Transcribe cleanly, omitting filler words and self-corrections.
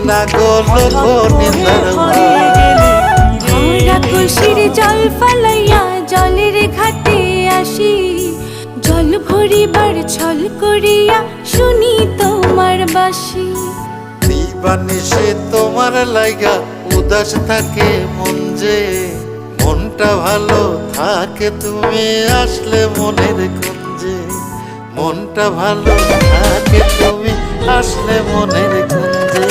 না গো লোকনিন্দার ভরা খুশির জল ফালাইয়া জলের ঘাটে আসি, জল ভরিবার ছল করিয়া শুনি তোমার বাঁশি। দিবানিশে তোমার লাইগা উদাস থাকে মন যে, মনটা ভালো থাকে তুমি আসলে মনের কুঞ্জে, মনটা ভালো থাকে তুমি আসলে মনের কুঞ্জে।